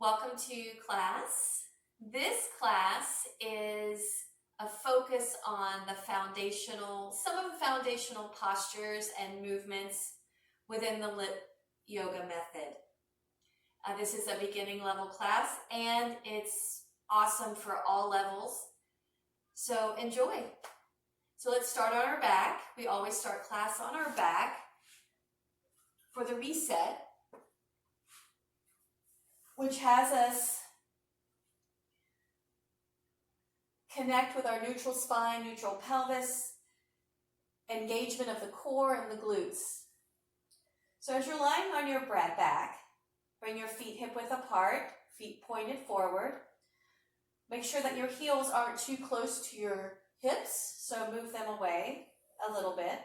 Welcome to class. This class is a focus on some of the foundational postures and movements within the LYT Yoga method. This is a beginning level class and it's awesome for all levels. So enjoy. So let's start on our back. We always start class on our back. For the reset, which has us connect with our neutral spine, neutral pelvis, engagement of the core and the glutes. So as you're lying on your back, bring your feet hip width apart, feet pointed forward. Make sure that your heels aren't too close to your hips, so move them away a little bit.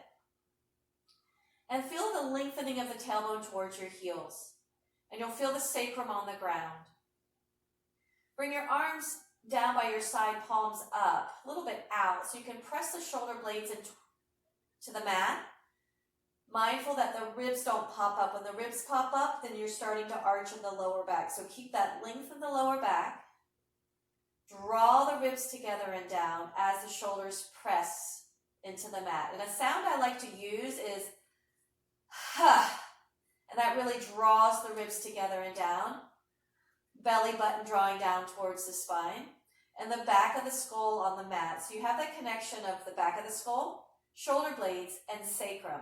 And feel the lengthening of the tailbone towards your heels. And you'll feel the sacrum on the ground. Bring your arms down by your side, palms up, a little bit out, so you can press the shoulder blades into the mat. Mindful that the ribs don't pop up. When the ribs pop up, then you're starting to arch in the lower back. So keep that length in the lower back. Draw the ribs together and down as the shoulders press into the mat. And a sound I like to use is ha. And that really draws the ribs together and down. Belly button drawing down towards the spine. And the back of the skull on the mat. So you have that connection of the back of the skull, shoulder blades, and sacrum.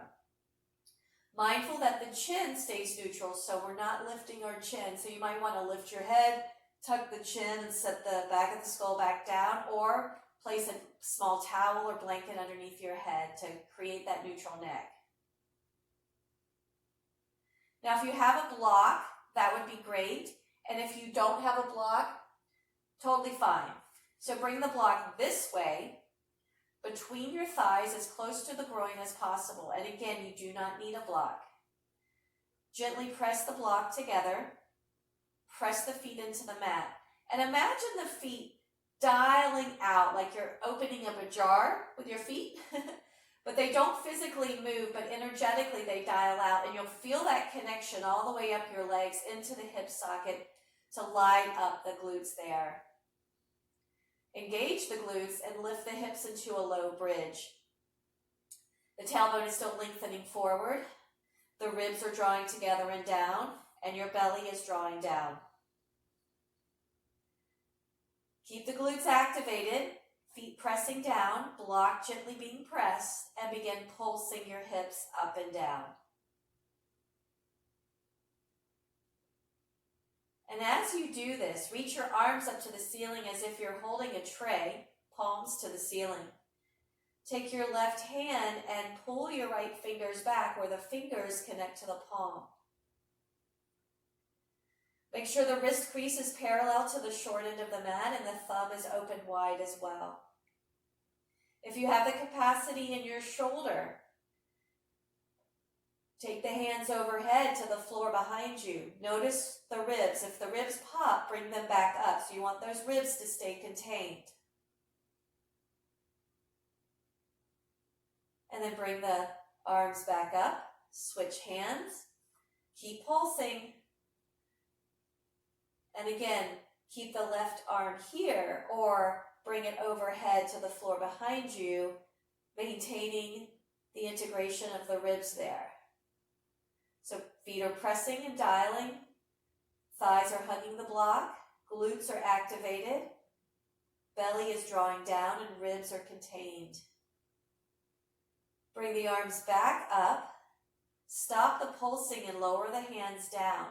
Mindful that the chin stays neutral, so we're not lifting our chin. So you might want to lift your head, tuck the chin, and set the back of the skull back down, or place a small towel or blanket underneath your head to create that neutral neck. Now, if you have a block, that would be great. And if you don't have a block, totally fine. So bring the block this way, between your thighs, as close to the groin as possible. And again, you do not need a block. Gently press the block together. Press the feet into the mat. And imagine the feet dialing out, like you're opening up a jar with your feet. But they don't physically move, but energetically they dial out. And you'll feel that connection all the way up your legs into the hip socket to light up the glutes there. Engage the glutes and lift the hips into a low bridge. The tailbone is still lengthening forward. The ribs are drawing together and down, and your belly is drawing down. Keep the glutes activated. Feet pressing down, block gently being pressed, and begin pulsing your hips up and down. And as you do this, reach your arms up to the ceiling as if you're holding a tray, palms to the ceiling. Take your left hand and pull your right fingers back where the fingers connect to the palm. Make sure the wrist crease is parallel to the short end of the mat and the thumb is open wide as well. If you have the capacity in your shoulder, take the hands overhead to the floor behind you. Notice the ribs. If the ribs pop, bring them back up. So you want those ribs to stay contained. And then bring the arms back up. Switch hands. Keep pulsing. And again, keep the left arm here or bring it overhead to the floor behind you, maintaining the integration of the ribs there. So feet are pressing and dialing. Thighs are hugging the block. Glutes are activated. Belly is drawing down and ribs are contained. Bring the arms back up. Stop the pulsing and lower the hands down.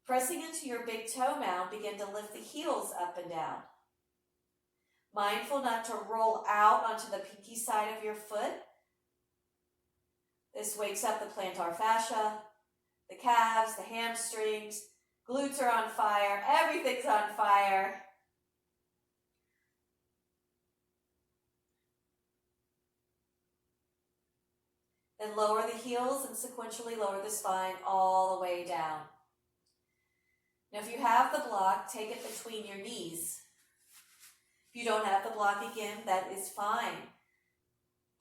Pressing into your big toe mound, begin to lift the heels up and down. Mindful not to roll out onto the pinky side of your foot. This wakes up the plantar fascia, the calves, the hamstrings. Glutes are on fire. Everything's on fire. Then lower the heels and sequentially lower the spine all the way down. Now, if you have the block, take it between your knees. If you don't have the block again, that is fine.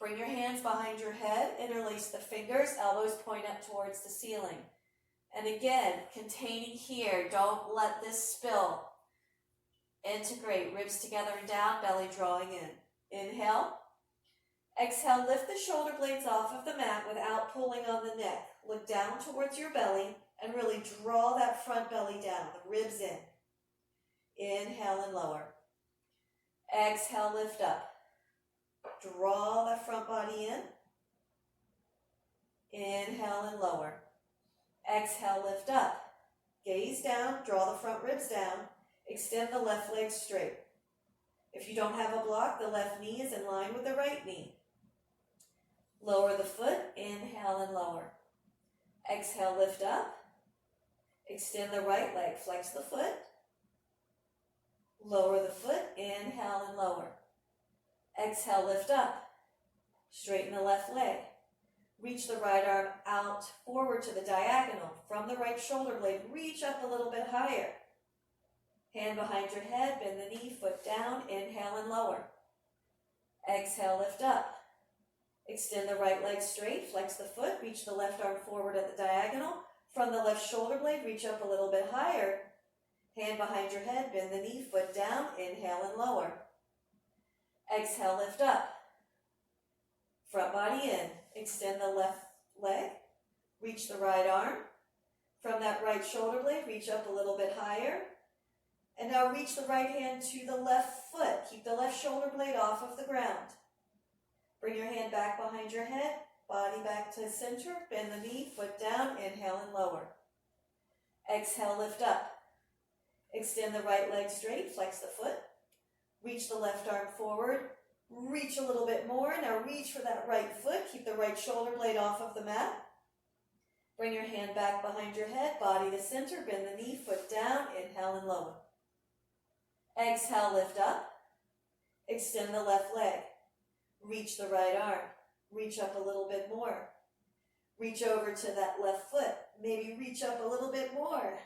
Bring your hands behind your head, interlace the fingers, elbows point up towards the ceiling. And again, containing here, don't let this spill. Integrate, ribs together and down, belly drawing in. Inhale. Exhale, lift the shoulder blades off of the mat without pulling on the neck. Look down towards your belly and really draw that front belly down, the ribs in. Inhale and lower. Exhale, lift up. Draw the front body in. Inhale and lower. Exhale, lift up. Gaze down, draw the front ribs down. Extend the left leg straight. If you don't have a block, the left knee is in line with the right knee. Lower the foot, inhale and lower. Exhale, lift up. Extend the right leg, flex the foot. Lower the foot, inhale and lower. Exhale, lift up. Straighten the left leg. Reach the right arm out forward to the diagonal. From the right shoulder blade, reach up a little bit higher. Hand behind your head, bend the knee, foot down, inhale and lower. Exhale, lift up. Extend the right leg straight, flex the foot, reach the left arm forward at the diagonal. From the left shoulder blade, reach up a little bit higher. Hand behind your head, bend the knee, foot down, inhale and lower. Exhale, lift up. Front body in. Extend the left leg. Reach the right arm. From that right shoulder blade, reach up a little bit higher. And now reach the right hand to the left foot. Keep the left shoulder blade off of the ground. Bring your hand back behind your head. Body back to center. Bend the knee, foot down, inhale and lower. Exhale, lift up. Extend the right leg straight, flex the foot. Reach the left arm forward. Reach a little bit more. Now reach for that right foot. Keep the right shoulder blade off of the mat. Bring your hand back behind your head, body to center. Bend the knee, foot down, inhale and lower. Exhale, lift up. Extend the left leg. Reach the right arm. Reach up a little bit more. Reach over to that left foot. Maybe reach up a little bit more.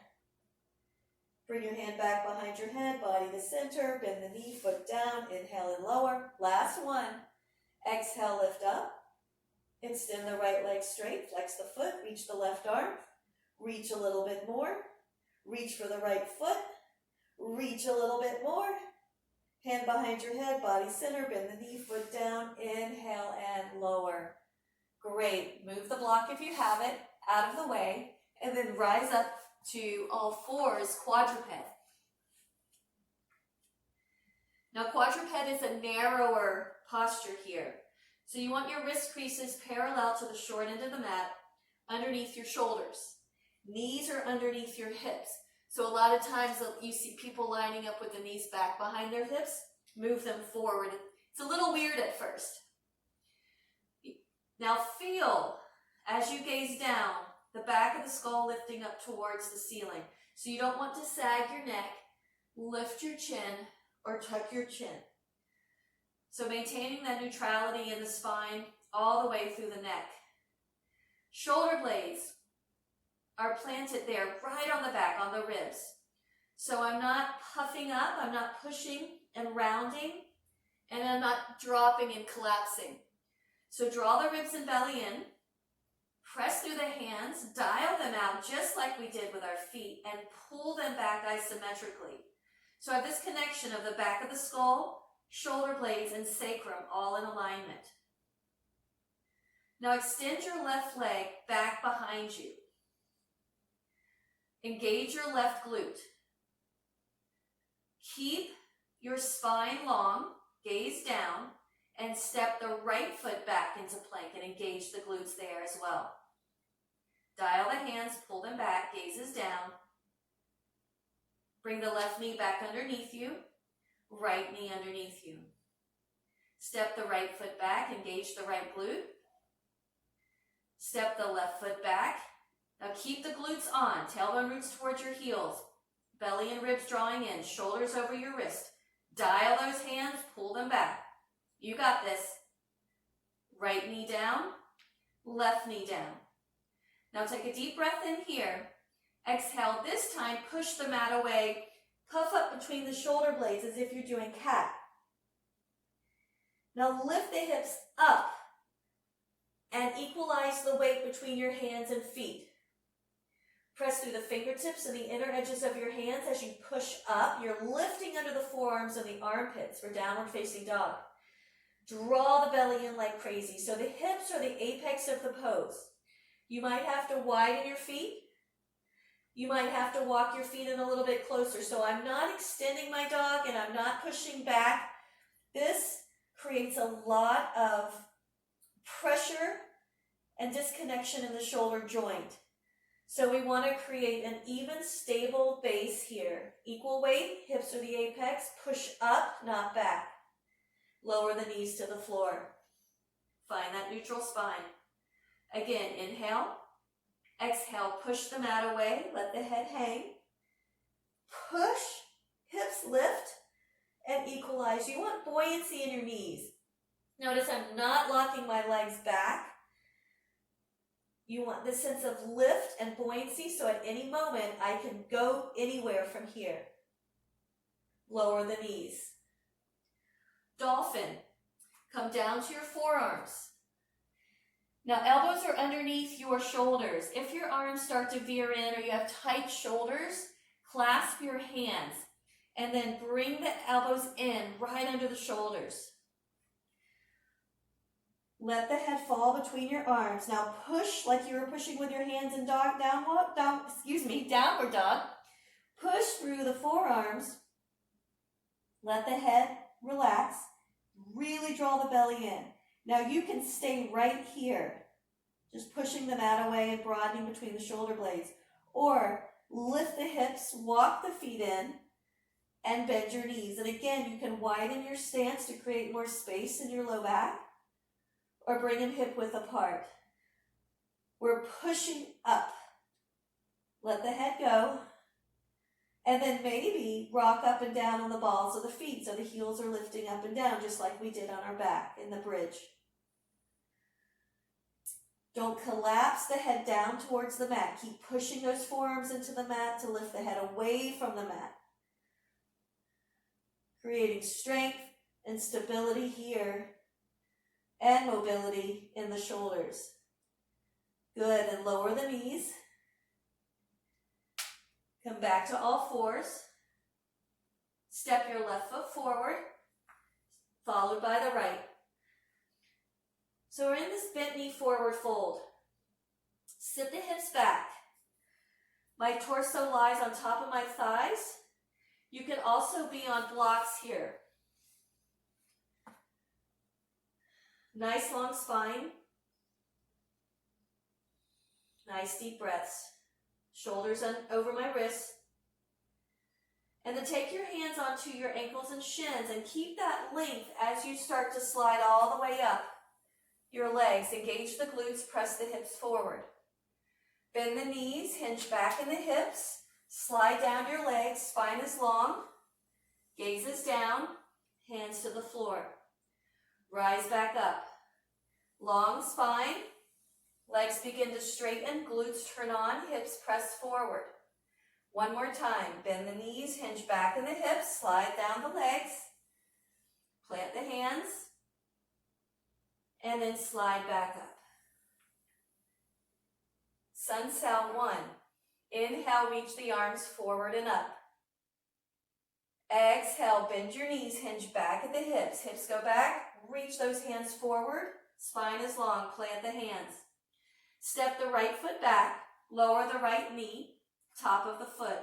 Bring your hand back behind your head, body to center. Bend the knee, foot down, inhale and lower. Last one. Exhale, lift up. Extend the right leg straight, flex the foot, reach the left arm. Reach a little bit more. Reach for the right foot. Reach a little bit more. Hand behind your head, body center, bend the knee, foot down, inhale and lower. Great. Move the block if you have it out of the way, and then rise up to all fours, quadruped. Now quadruped is a narrower posture here. So you want your wrist creases parallel to the short end of the mat, underneath your shoulders. Knees are underneath your hips. So a lot of times you see people lining up with the knees back behind their hips. Move them forward. It's a little weird at first. Now feel, as you gaze down, the back of the skull lifting up towards the ceiling. So you don't want to sag your neck, lift your chin, or tuck your chin. So maintaining that neutrality in the spine all the way through the neck. Shoulder blades are planted there right on the back, on the ribs. So I'm not puffing up, I'm not pushing and rounding, and I'm not dropping and collapsing. So draw the ribs and belly in, press through the hands, dial them out just like we did with our feet, and pull them back isometrically. So I have this connection of the back of the skull, shoulder blades, and sacrum all in alignment. Now extend your left leg back behind you. Engage your left glute. Keep your spine long, gaze down, and step the right foot back into plank and engage the glutes there as well. Dial the hands, pull them back, gazes down. Bring the left knee back underneath you, right knee underneath you. Step the right foot back, engage the right glute. Step the left foot back. Now keep the glutes on, tailbone roots towards your heels, belly and ribs drawing in, shoulders over your wrist. Dial those hands, pull them back. You got this. Right knee down, left knee down. Now take a deep breath in here. Exhale, this time push the mat away. Puff up between the shoulder blades as if you're doing cat. Now lift the hips up and equalize the weight between your hands and feet. Press through the fingertips and the inner edges of your hands as you push up. You're lifting under the forearms and the armpits for downward facing dog. Draw the belly in like crazy. So the hips are the apex of the pose. You might have to widen your feet. You might have to walk your feet in a little bit closer. So I'm not extending my dog and I'm not pushing back. This creates a lot of pressure and disconnection in the shoulder joint. So we want to create an even, stable base here. Equal weight, hips are the apex. Push up, not back. Lower the knees to the floor. Find that neutral spine. Again, inhale. Exhale, push the mat away. Let the head hang. Push, hips lift, and equalize. You want buoyancy in your knees. Notice I'm not locking my legs back. You want this sense of lift and buoyancy, so at any moment I can go anywhere from here. Lower the knees. Dolphin. Come down to your forearms. Now elbows are underneath your shoulders. If your arms start to veer in or you have tight shoulders, clasp your hands and then bring the elbows in right under the shoulders. Let the head fall between your arms. Now push like you were pushing with your hands in downward dog. Push through the forearms. Let the head relax. Really draw the belly in. Now you can stay right here, just pushing the mat away and broadening between the shoulder blades. Or lift the hips, walk the feet in, and bend your knees. And again, you can widen your stance to create more space in your low back, or bring them hip width apart. We're pushing up. Let the head go. And then maybe rock up and down on the balls of the feet so the heels are lifting up and down just like we did on our back in the bridge. Don't collapse the head down towards the mat. Keep pushing those forearms into the mat to lift the head away from the mat. Creating strength and stability here and mobility in the shoulders. Good, and lower the knees. Come back to all fours. Step your left foot forward, followed by the right. So we're in this bent knee forward fold. Sit the hips back. My torso lies on top of my thighs. You can also be on blocks here. Nice long spine. Nice deep breaths. Shoulders over my wrists. And then take your hands onto your ankles and shins and keep that length as you start to slide all the way up your legs. Engage the glutes, press the hips forward. Bend the knees, hinge back in the hips, slide down your legs, spine is long, gaze is down, hands to the floor. Rise back up. Long spine. Legs begin to straighten, glutes turn on, hips press forward. One more time, bend the knees, hinge back in the hips, slide down the legs, plant the hands, and then slide back up. Sun Sound 1. Inhale, reach the arms forward and up. Exhale, bend your knees, hinge back at the hips. Hips go back, reach those hands forward, spine is long, plant the hands. Step the right foot back, lower the right knee, top of the foot.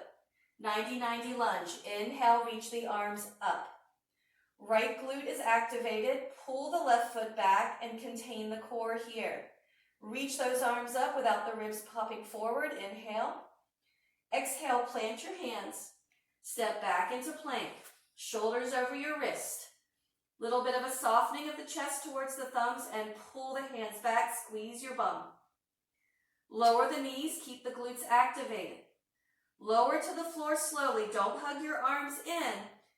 90-90 lunge. Inhale, reach the arms up. Right glute is activated. Pull the left foot back and contain the core here. Reach those arms up without the ribs popping forward. Inhale. Exhale, plant your hands. Step back into plank. Shoulders over your wrist. Little bit of a softening of the chest towards the thumbs and pull the hands back. Squeeze your bum. Lower the knees, keep the glutes activated. Lower to the floor slowly. Don't hug your arms in,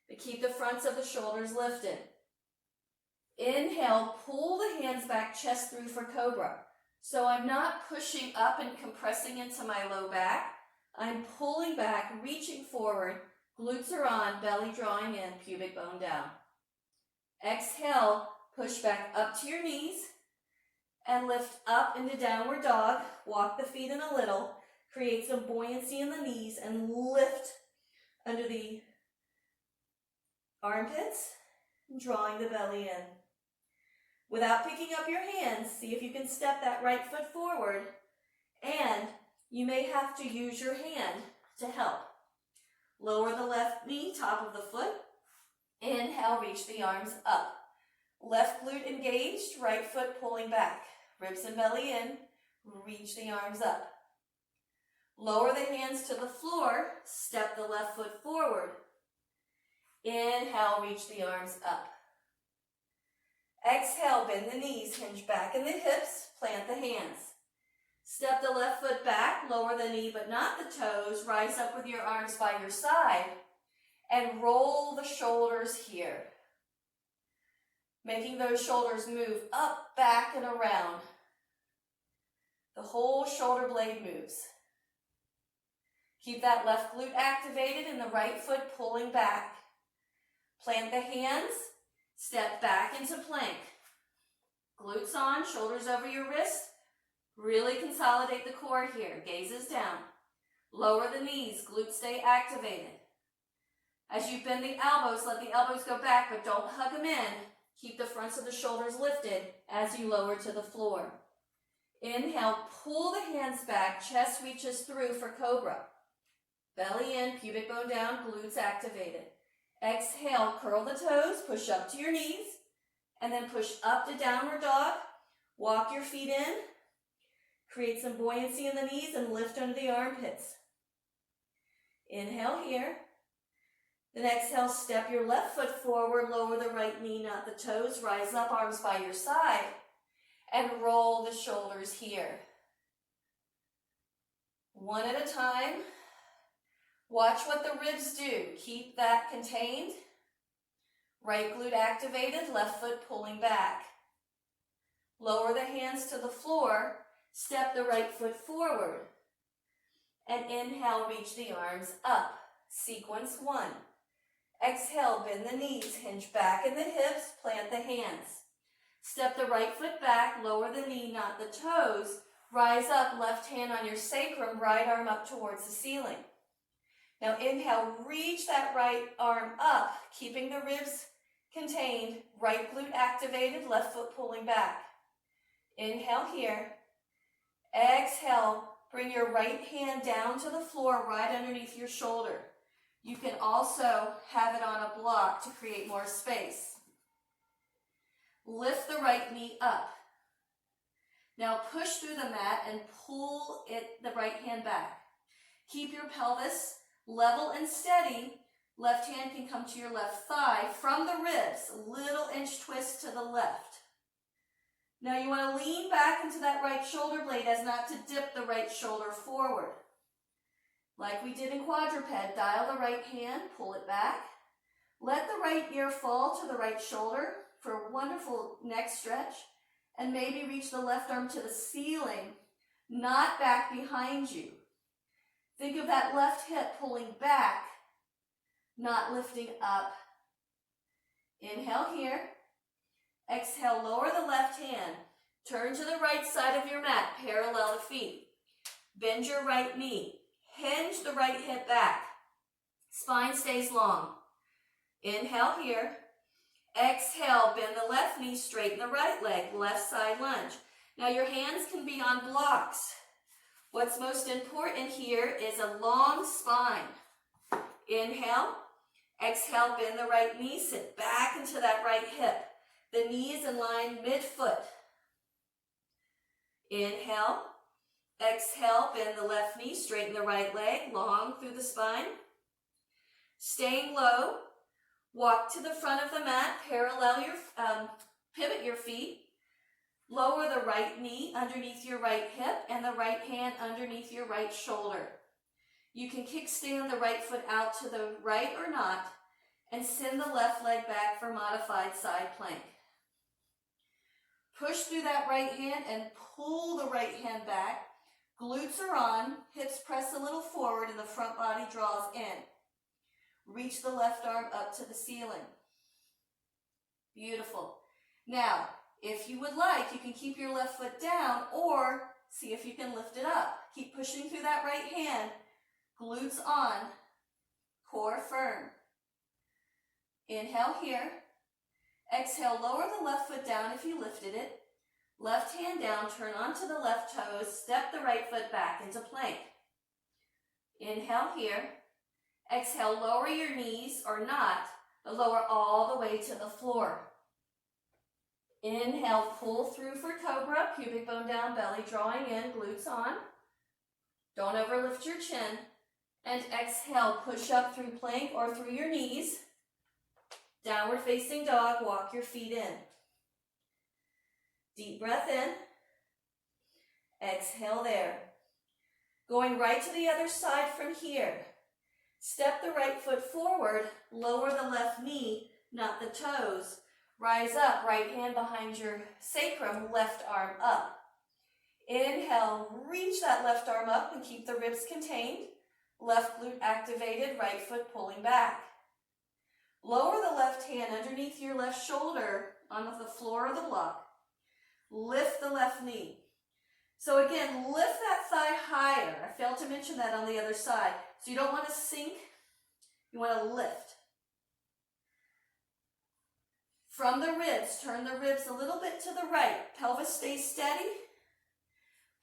but keep the fronts of the shoulders lifted. Inhale, pull the hands back, chest through for cobra. So I'm not pushing up and compressing into my low back. I'm pulling back, reaching forward. Glutes are on, belly drawing in, pubic bone down. Exhale, push back up to your knees. And lift up into downward dog. Walk the feet in a little. Create some buoyancy in the knees and lift under the armpits, drawing the belly in. Without picking up your hands, see if you can step that right foot forward, and you may have to use your hand to help. Lower the left knee, top of the foot. Inhale, reach the arms up. Left glute engaged, right foot pulling back. Ribs and belly in, reach the arms up. Lower the hands to the floor, step the left foot forward. Inhale, reach the arms up. Exhale, bend the knees, hinge back in the hips, plant the hands. Step the left foot back, lower the knee but not the toes, rise up with your arms by your side, and roll the shoulders here. Making those shoulders move up, back, and around. The whole shoulder blade moves. Keep that left glute activated and the right foot pulling back. Plant the hands, step back into plank. Glutes on, shoulders over your wrist. Really consolidate the core here. Gazes down. Lower the knees, glutes stay activated. As you bend the elbows, let the elbows go back, but don't hug them in. Keep the fronts of the shoulders lifted as you lower to the floor. Inhale, pull the hands back, chest reaches through for cobra. Belly in, pubic bone down, glutes activated. Exhale, curl the toes, push up to your knees, and then push up to downward dog. Walk your feet in. Create some buoyancy in the knees and lift under the armpits. Inhale here. Then exhale, step your left foot forward, lower the right knee, not the toes. Rise up, arms by your side, and roll the shoulders here. One at a time. Watch what the ribs do. Keep that contained. Right glute activated, left foot pulling back. Lower the hands to the floor. Step the right foot forward. And inhale, reach the arms up. Sequence 1. Exhale, bend the knees, hinge back in the hips, plant the hands. Step the right foot back, lower the knee, not the toes. Rise up, left hand on your sacrum, right arm up towards the ceiling. Now inhale, reach that right arm up, keeping the ribs contained, right glute activated, left foot pulling back. Inhale here. Exhale, bring your right hand down to the floor, right underneath your shoulder. You can also have it on a block to create more space. Lift the right knee up. Now push through the mat and pull the right hand back. Keep your pelvis level and steady. Left hand can come to your left thigh from the ribs. A little inch twist to the left. Now you want to lean back into that right shoulder blade as not to dip the right shoulder forward. Like we did in quadruped, dial the right hand, pull it back. Let the right ear fall to the right shoulder for a wonderful neck stretch. And maybe reach the left arm to the ceiling, not back behind you. Think of that left hip pulling back, not lifting up. Inhale here. Exhale, lower the left hand. Turn to the right side of your mat, parallel the feet. Bend your right knee. Hinge the right hip back. Spine stays long. Inhale here. Exhale, bend the left knee, straighten the right leg, left side lunge. Now your hands can be on blocks. What's most important here is a long spine. Inhale. Exhale, bend the right knee, sit back into that right hip. The knee is in line mid-foot. Inhale. Exhale, bend the left knee, straighten the right leg, long through the spine. Staying low, walk to the front of the mat, pivot your feet. Lower the right knee underneath your right hip and the right hand underneath your right shoulder. You can kickstand the right foot out to the right or not, and send the left leg back for modified side plank. Push through that right hand and pull the right hand back. Glutes are on, hips press a little forward and the front body draws in. Reach the left arm up to the ceiling. Beautiful. Now, if you would like, you can keep your left foot down or See if you can lift it up. Keep pushing through that right hand. Glutes on. Core firm. Inhale here. Exhale, lower the left foot down if you lifted it. Left hand down, turn onto the left toes, step the right foot back into plank. Inhale here. Exhale, lower your knees or not, but lower all the way to the floor. Inhale, pull through for cobra, pubic bone down, belly drawing in, glutes on. Don't overlift your chin. And exhale, push up through plank or through your knees. Downward facing dog, walk your feet in. Deep breath in. Exhale there. Going right to the other side from here. Step the right foot forward, lower the left knee, not the toes. Rise up, right hand behind your sacrum, left arm up. Inhale, reach that left arm up and keep the ribs contained. Left glute activated, right foot pulling back. Lower the left hand underneath your left shoulder onto the floor of the block. Lift the left knee. So again, lift that thigh higher. I failed to mention that on the other side. So you don't want to sink, you want to lift. From the ribs, turn the ribs a little bit to the right. Pelvis stays steady.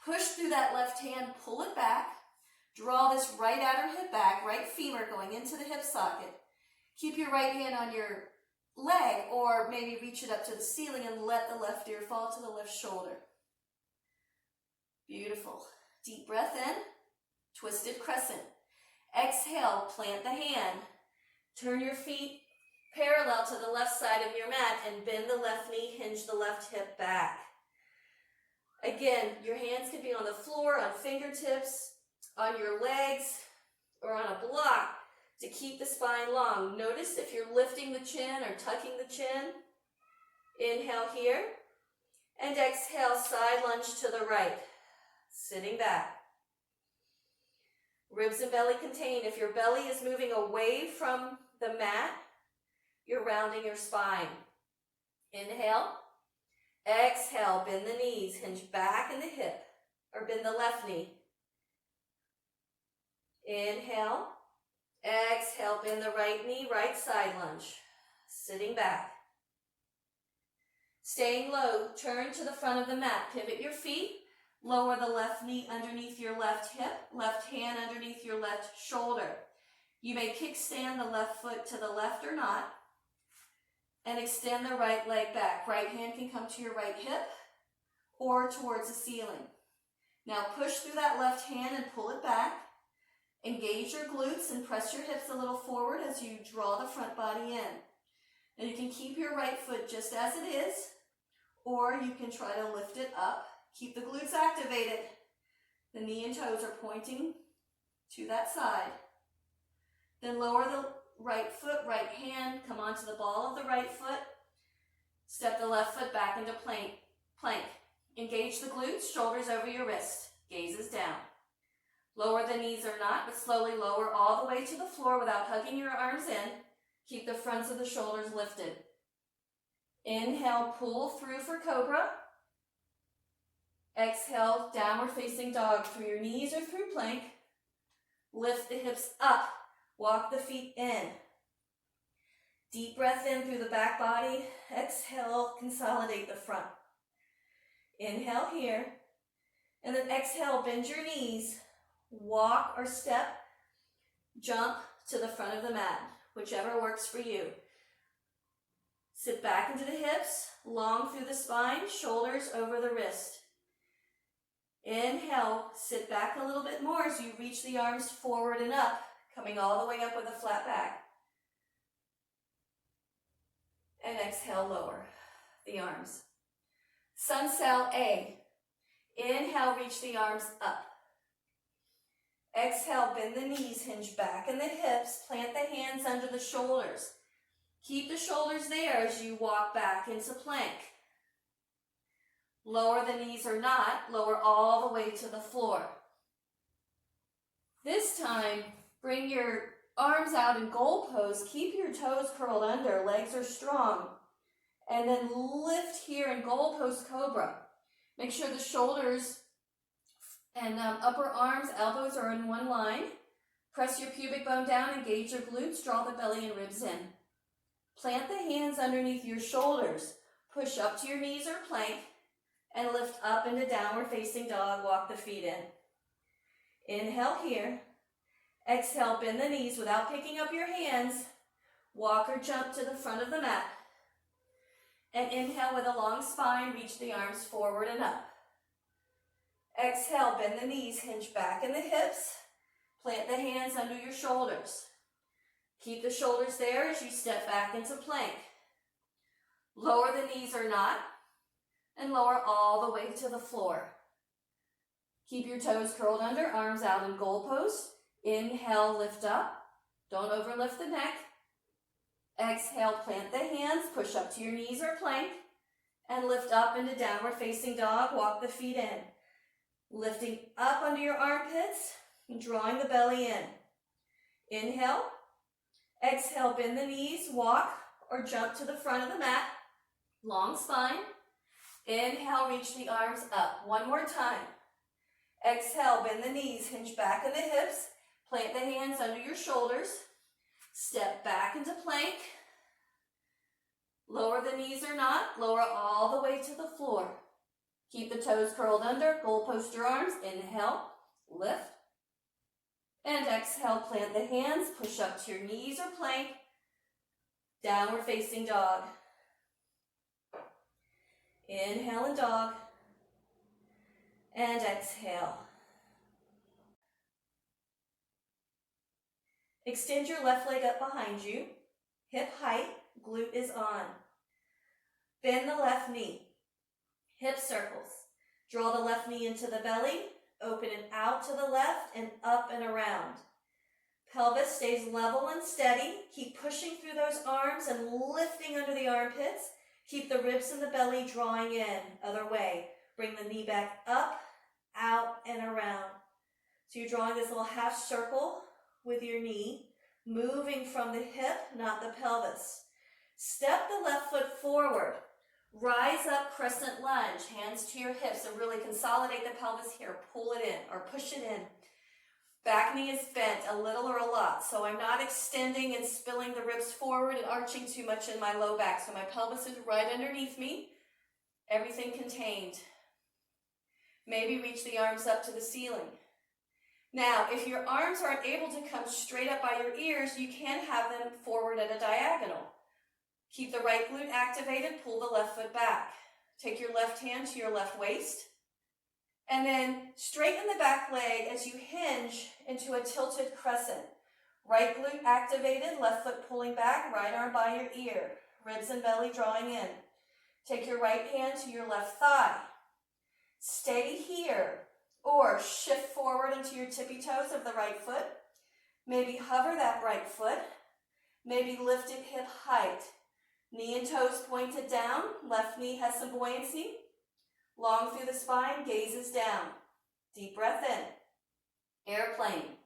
Push through that left hand, pull it back. Draw this right outer hip back, right femur going into the hip socket. Keep your right hand on your leg or maybe reach it up to the ceiling and let the left ear fall to the left shoulder. Beautiful. Deep breath in, twisted crescent. Exhale, plant the hand. Turn your feet parallel to the left side of your mat and bend the left knee, hinge the left hip back. Again, your hands can be on the floor, on fingertips, on your legs, or on a block to keep the spine long. Notice if you're lifting the chin or tucking the chin. Inhale here, and exhale, side lunge to the right, sitting back. Ribs and belly contained. If your belly is moving away from the mat, you're rounding your spine. Inhale. Exhale, bend the knees, hinge back in the hip, or bend the left knee. Inhale. Exhale, bend the right knee, right side lunge. Sitting back. Staying low, turn to the front of the mat. Pivot your feet. Lower the left knee underneath your left hip, left hand underneath your left shoulder. You may kickstand the left foot to the left or not, and extend the right leg back. Right hand can come to your right hip or towards the ceiling. Now push through that left hand and pull it back. Engage your glutes and press your hips a little forward as you draw the front body in. And you can keep your right foot just as it is, or you can try to lift it up. Keep the glutes activated. The knee and toes are pointing to that side. Then lower the right foot, right hand, come onto the ball of the right foot. Step the left foot back into plank. Engage the glutes, shoulders over your wrist, gazes down. Lower the knees or not, but slowly lower all the way to the floor without hugging your arms in. Keep the fronts of the shoulders lifted. Inhale, pull through for cobra. Exhale, downward facing dog through your knees or through plank. Lift the hips up. Walk the feet in. Deep breath in through the back body. Exhale, consolidate the front. Inhale here. And then exhale, bend your knees. Walk or step. Jump to the front of the mat, whichever works for you. Sit back into the hips, long through the spine, shoulders over the wrist. Inhale, sit back a little bit more as you reach the arms forward and up, coming all the way up with a flat back. And exhale, lower the arms. Sun Sal A. Inhale, reach the arms up. Exhale, bend the knees, hinge back in the hips, plant the hands under the shoulders. Keep the shoulders there as you walk back into plank. Lower the knees or not, lower all the way to the floor. This time, bring your arms out in goal pose. Keep your toes curled under, legs are strong. And then lift here in goal pose cobra. Make sure the shoulders And upper arms, elbows are in one line. Press your pubic bone down, engage your glutes, draw the belly and ribs in. Plant the hands underneath your shoulders. Push up to your knees or plank and lift up into downward facing dog. Walk the feet in. Inhale here. Exhale, bend the knees without picking up your hands. Walk or jump to the front of the mat. And inhale with a long spine, reach the arms forward and up. Exhale, bend the knees, hinge back in the hips. Plant the hands under your shoulders. Keep the shoulders there as you step back into plank. Lower the knees or not, and lower all the way to the floor. Keep your toes curled under, arms out in goal pose. Inhale, lift up. Don't overlift the neck. Exhale, plant the hands, push up to your knees or plank, and lift up into downward facing dog. Walk the feet in. Lifting up under your armpits and drawing the belly in. Inhale. Exhale, bend the knees, walk or jump to the front of the mat. Long spine. Inhale, reach the arms up. One more time. Exhale, bend the knees, hinge back in the hips. Plant the hands under your shoulders. Step back into plank. Lower the knees or not. Lower all the way to the floor. Keep the toes curled under. Goal post your arms. Inhale, lift. And exhale, plant the hands. Push up to your knees or plank. Downward facing dog. Inhale and dog. And exhale. Extend your left leg up behind you. Hip height, glute is on. Bend the left knee. Hip circles. Draw the left knee into the belly. Open it out to the left and up and around. Pelvis stays level and steady. Keep pushing through those arms and lifting under the armpits. Keep the ribs and the belly drawing in. Other way. Bring the knee back up, out, and around. So you're drawing this little half circle with your knee, moving from the hip, not the pelvis. Step the left foot forward. Rise up, crescent lunge, hands to your hips, and really consolidate the pelvis here. Pull it in or push it in. Back knee is bent a little or a lot, so I'm not extending and spilling the ribs forward and arching too much in my low back. So my pelvis is right underneath me, everything contained. Maybe reach the arms up to the ceiling. Now, if your arms aren't able to come straight up by your ears, you can have them forward at a diagonal. Keep the right glute activated, pull the left foot back. Take your left hand to your left waist. And then straighten the back leg as you hinge into a tilted crescent. Right glute activated, left foot pulling back, right arm by your ear. Ribs and belly drawing in. Take your right hand to your left thigh. Stay here. Or shift forward into your tippy toes of the right foot. Maybe hover that right foot. Maybe lift it hip height. Knee and toes pointed down. Left knee has some buoyancy. Long through the spine, gazes down. Deep breath in. Airplane.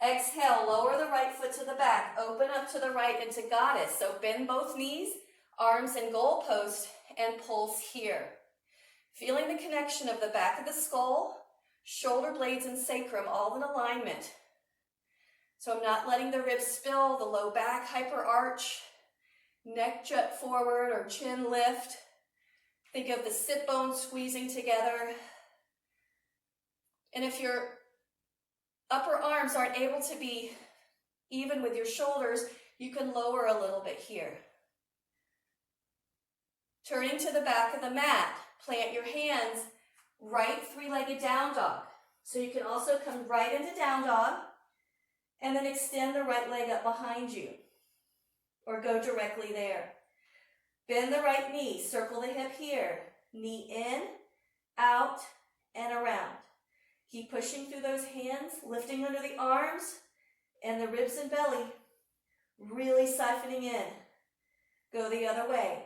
Exhale, lower the right foot to the back. Open up to the right into goddess. So bend both knees, arms in goal post, and pulse here. Feeling the connection of the back of the skull, shoulder blades and sacrum all in alignment. So I'm not letting the ribs spill, the low back hyper arch, neck jut forward or chin lift. Think of the sit bones squeezing together. And if your upper arms aren't able to be even with your shoulders, you can lower a little bit here. Turning to the back of the mat, plant your hands right three-legged down dog. So you can also come right into down dog and then extend the right leg up behind you or go directly there. Bend the right knee, circle the hip here. Knee in, out, and around. Keep pushing through those hands, lifting under the arms and the ribs and belly, really siphoning in. Go the other way.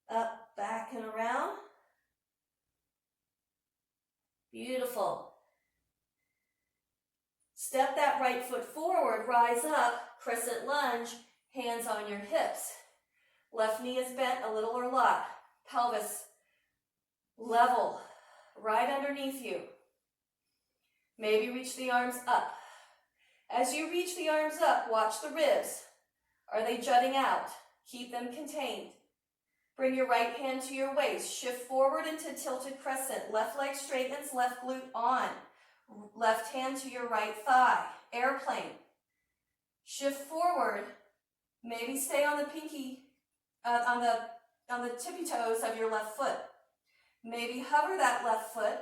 Up, back, and around. Beautiful. Step that right foot forward, rise up, crescent lunge, hands on your hips. Left knee is bent a little or a lot. Pelvis level. right underneath you. Maybe reach the arms up. As you reach the arms up, watch the ribs. Are they jutting out? Keep them contained. Bring your right hand to your waist. Shift forward into tilted crescent. Left leg straightens, left glute on. Left hand to your right thigh. Airplane. Shift forward. Maybe stay on the pinky, on the tippy toes of your left foot. Maybe hover that left foot,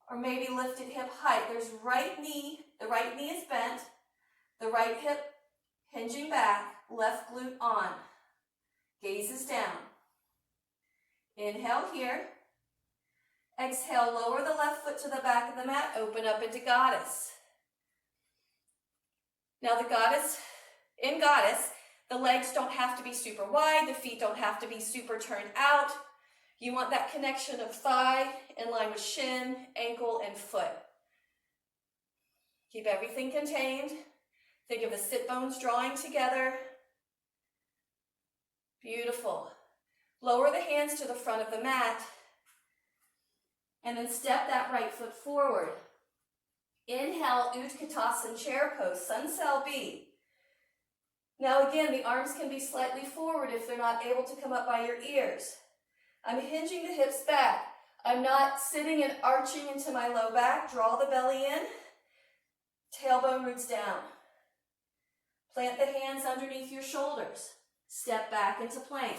or maybe lift it hip height. There's right knee. The right knee is bent. The right hip hinging back. Left glute on. Gaze is down. Inhale here. Exhale, lower the left foot to the back of the mat. Open up into goddess. Now in goddess, the legs don't have to be super wide. The feet don't have to be super turned out. You want that connection of thigh in line with shin, ankle, and foot. Keep everything contained. Think of the sit bones drawing together. Beautiful. Lower the hands to the front of the mat. And then step that right foot forward. Inhale, Utkatasana chair pose, Sun Cell B. Now again, the arms can be slightly forward if they're not able to come up by your ears. I'm hinging the hips back. I'm not sitting and arching into my low back. Draw the belly in. Tailbone roots down. Plant the hands underneath your shoulders. Step back into plank.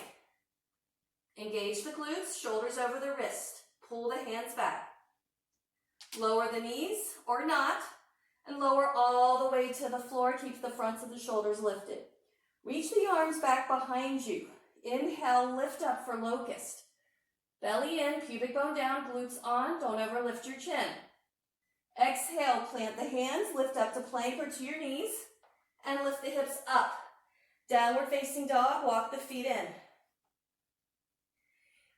Engage the glutes, shoulders over the wrist. Pull the hands back. Lower the knees, or not, and lower all the way to the floor. Keep the fronts of the shoulders lifted. Reach the arms back behind you. Inhale, lift up for locust. Belly in, pubic bone down, glutes on. Don't overlift your chin. Exhale, plant the hands, lift up to plank or to your knees, and lift the hips up. Downward facing dog, walk the feet in.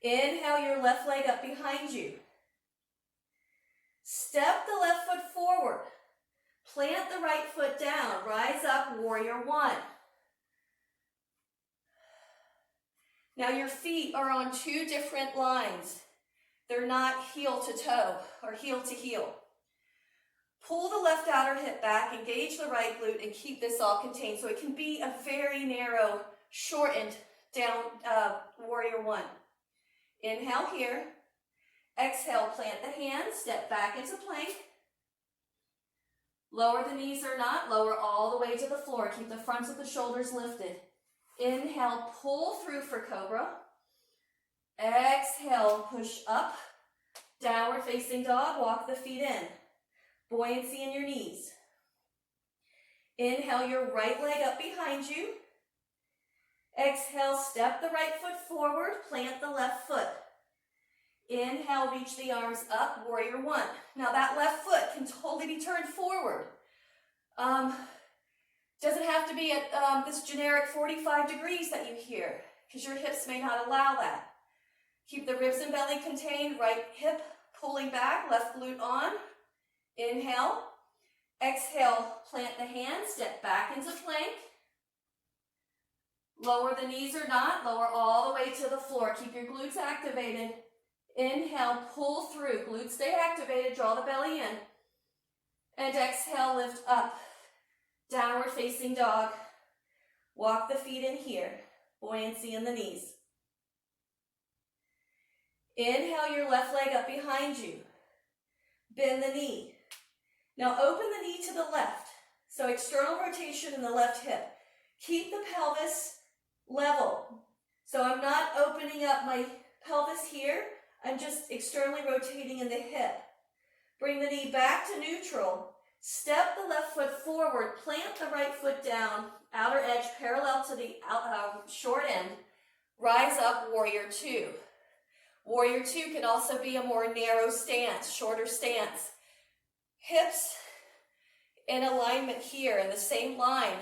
Inhale your left leg up behind you. Step the left foot forward. Plant the right foot down. Rise up, warrior one. Now your feet are on two different lines. They're not heel to toe or heel to heel. Pull the left outer hip back, engage the right glute, and keep this all contained. So it can be a very narrow, shortened down warrior one. Inhale here. Exhale, plant the hands, step back into plank. Lower the knees or not, lower all the way to the floor. Keep the fronts of the shoulders lifted. Inhale, pull through for cobra. Exhale, push up. Downward facing dog, walk the feet in. Buoyancy in your knees. Inhale your right leg up behind you. Exhale, step the right foot forward, plant the left foot. Inhale, reach the arms up, warrior one. Now that left foot can totally be turned forward. Doesn't have to be at this generic 45 degrees that you hear, because your hips may not allow that. Keep the ribs and belly contained, right hip pulling back, left glute on. Inhale. Exhale, plant the hands, step back into plank. Lower the knees or not, lower all the way to the floor. Keep your glutes activated. Inhale, pull through, glutes stay activated, draw the belly in. And exhale, lift up. Downward facing dog. Walk the feet in here. Buoyancy in the knees. Inhale your left leg up behind you. Bend the knee. Now open the knee to the left. So external rotation in the left hip. Keep the pelvis level. So I'm not opening up my pelvis here. I'm just externally rotating in the hip. Bring the knee back to neutral. Step the left foot forward. Plant the right foot down. Outer edge parallel to the short end. Rise up, warrior two. Warrior two can also be a more narrow stance, shorter stance. Hips in alignment here in the same line.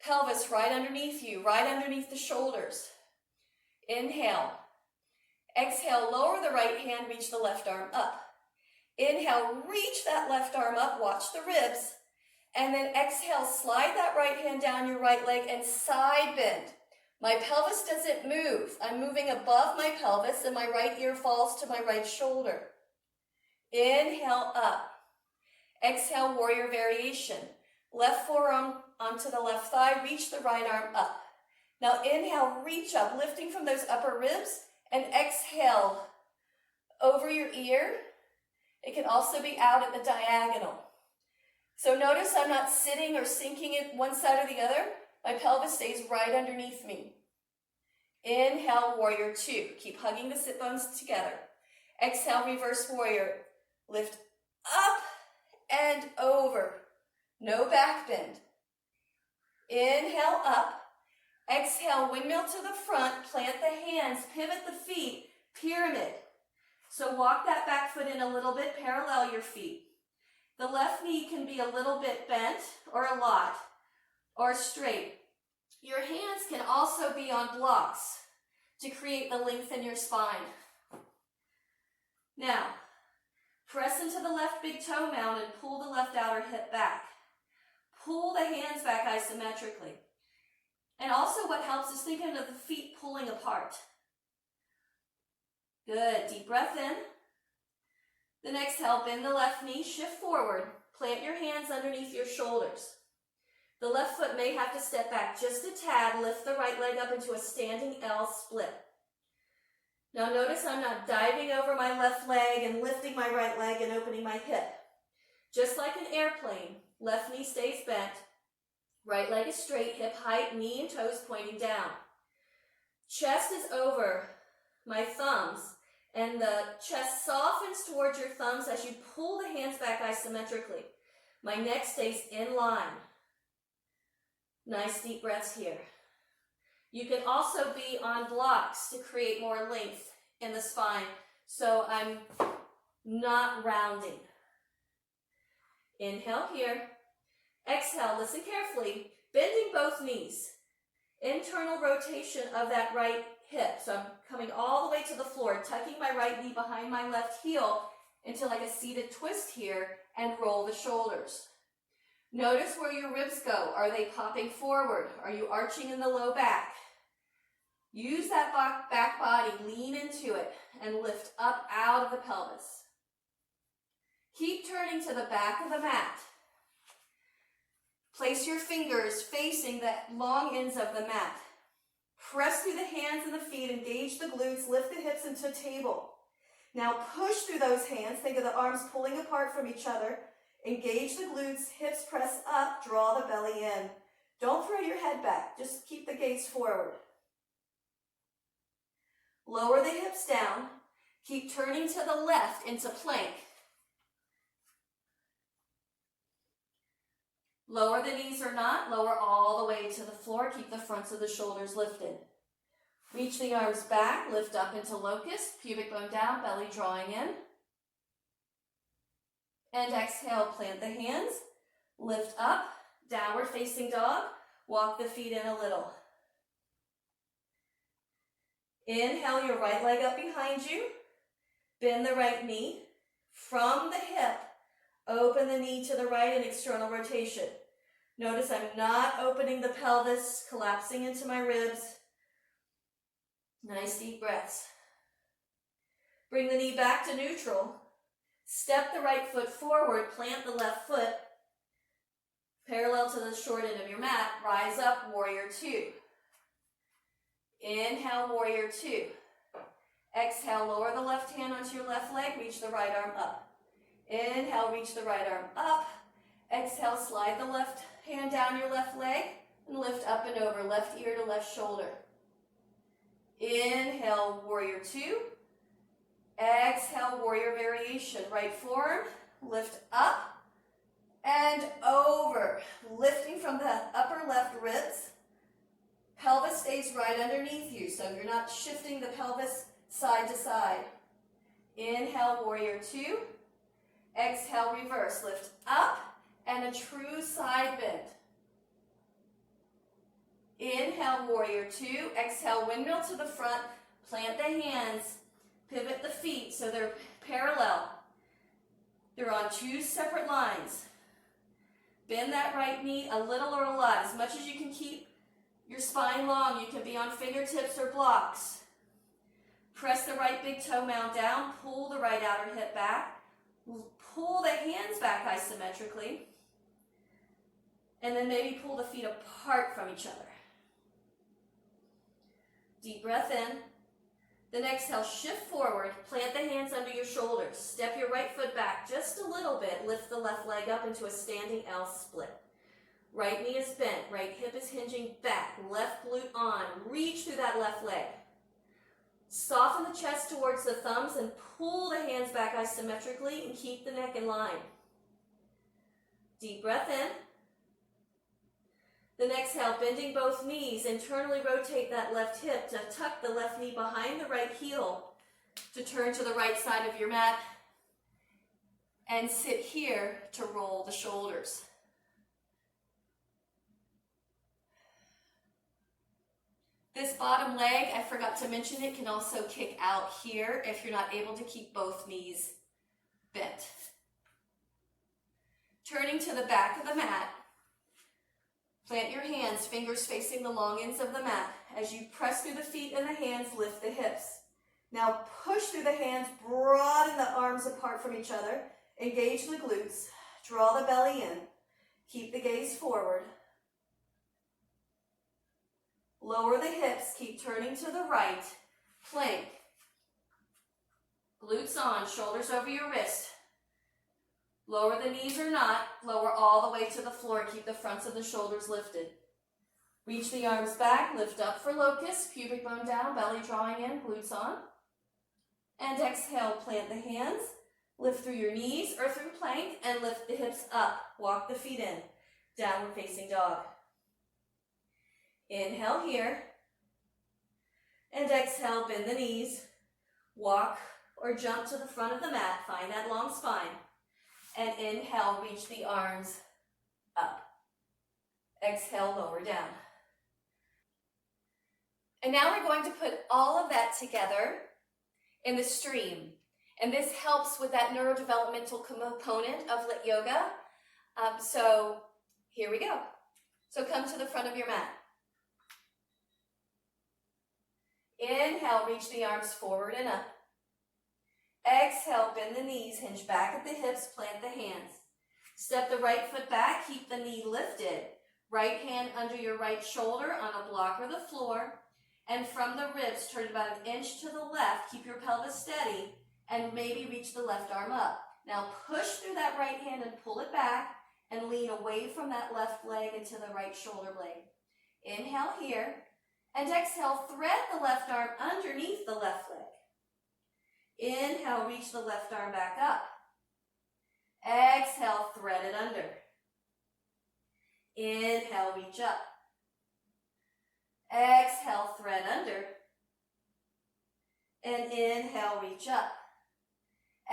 Pelvis right underneath you, right underneath the shoulders. Inhale. Exhale, lower the right hand, reach the left arm up. Inhale, reach that left arm up, watch the ribs. And then exhale, slide that right hand down your right leg and side bend. My pelvis doesn't move. I'm moving above my pelvis and my right ear falls to my right shoulder. Inhale up. Exhale, warrior variation. Left forearm onto the left thigh, reach the right arm up. Now inhale, reach up, lifting from those upper ribs, and exhale over your ear. It can also be out at the diagonal. So notice I'm not sitting or sinking it one side or the other. My pelvis stays right underneath me. Inhale, warrior two. Keep hugging the sit bones together. Exhale, reverse warrior. Lift up and over. No back bend. Inhale up. Exhale, windmill to the front. Plant the hands, pivot the feet, pyramid. So walk that back foot in a little bit, parallel your feet. The left knee can be a little bit bent or a lot or straight. Your hands can also be on blocks to create the length in your spine. Now, press into the left big toe mound and pull the left outer hip back. Pull the hands back isometrically. And also what helps is thinking of the feet pulling apart. Good, deep breath in. Then exhale, bend the left knee, shift forward. Plant your hands underneath your shoulders. The left foot may have to step back just a tad, lift the right leg up into a standing L split. Now notice I'm not diving over my left leg and lifting my right leg and opening my hip. Just like an airplane, left knee stays bent, right leg is straight, hip height, knee and toes pointing down. Chest is over my thumbs, and the chest softens towards your thumbs as you pull the hands back isometrically. My neck stays in line. Nice deep breaths here. You can also be on blocks to create more length in the spine, so I'm not rounding. Inhale here. Exhale, listen carefully, bending both knees. Internal rotation of that right hip. So I'm coming all the way to the floor, tucking my right knee behind my left heel into like a seated twist here, and roll the shoulders. Notice where your ribs go. Are they popping forward? Are you arching in the low back? Use that back body, lean into it, and lift up out of the pelvis. Keep turning to the back of the mat. Place your fingers facing the long ends of the mat. Press through the hands and the feet, engage the glutes, lift the hips into a table. Now push through those hands, think of the arms pulling apart from each other. Engage the glutes, hips press up, draw the belly in. Don't throw your head back, just keep the gaze forward. Lower the hips down, keep turning to the left into plank. Lower the knees or not, lower all the way to the floor, keep the fronts of the shoulders lifted. Reach the arms back, lift up into locust, pubic bone down, belly drawing in. And exhale, plant the hands, lift up, downward facing dog, walk the feet in a little. Inhale your right leg up behind you, bend the right knee, from the hip, open the knee to the right in external rotation. Notice I'm not opening the pelvis, collapsing into my ribs. Nice deep breaths. Bring the knee back to neutral. Step the right foot forward, plant the left foot parallel to the short end of your mat. Rise up, warrior two. Inhale, warrior two. Exhale, lower the left hand onto your left leg, reach the right arm up. Inhale, reach the right arm up. Exhale, slide the left hand down your left leg and lift up and over, left ear to left shoulder. Inhale, warrior two. Exhale, warrior variation. Right forearm, lift up and over. Lifting from the upper left ribs. Pelvis stays right underneath you, so you're not shifting the pelvis side to side. Inhale, warrior two. Exhale, reverse. Lift up and a true side bend. Inhale, warrior two. Exhale, windmill to the front. Plant the hands. Pivot the feet so they're parallel. They're on two separate lines. Bend that right knee a little or a lot. As much as you can keep your spine long, you can be on fingertips or blocks. Press the right big toe mound down. Pull the right outer hip back. Pull the hands back isometrically. And then maybe pull the feet apart from each other. Deep breath in. Then exhale, shift forward, plant the hands under your shoulders. Step your right foot back just a little bit. Lift the left leg up into a standing L split. Right knee is bent, right hip is hinging back, left glute on. Reach through that left leg. Soften the chest towards the thumbs and pull the hands back isometrically and keep the neck in line. Deep breath in. Then exhale, bending both knees, internally rotate that left hip to tuck the left knee behind the right heel to turn to the right side of your mat and sit here to roll the shoulders. This bottom leg, I forgot to mention it, can also kick out here if you're not able to keep both knees bent. Turning to the back of the mat, plant your hands, fingers facing the long ends of the mat. As you press through the feet and the hands, lift the hips. Now push through the hands, broaden the arms apart from each other, engage the glutes, draw the belly in, keep the gaze forward. Lower the hips, keep turning to the right, plank. Glutes on, shoulders over your wrist. Lower the knees or not, lower all the way to the floor, keep the fronts of the shoulders lifted. Reach the arms back, lift up for locust, pubic bone down, belly drawing in, glutes on. And exhale, plant the hands, lift through your knees or through plank, and lift the hips up, walk the feet in, downward facing dog. Inhale here, and exhale, bend the knees, walk or jump to the front of the mat, find that long spine, and inhale, reach the arms up. Exhale, lower down. And now we're going to put all of that together in the stream, and this helps with that neurodevelopmental component of LYT Yoga. So here we go. So come to the front of your mat. Inhale, reach the arms forward and up. Exhale, bend the knees, hinge back at the hips, plant the hands. Step the right foot back, keep the knee lifted. Right hand under your right shoulder on a block or the floor. And from the ribs, turn about an inch to the left, keep your pelvis steady, and maybe reach the left arm up. Now push through that right hand and pull it back, and lean away from that left leg into the right shoulder blade. Inhale here. And exhale, thread the left arm underneath the left leg. Inhale, reach the left arm back up. Exhale, thread it under. Inhale, reach up. Exhale, thread under. And inhale, reach up.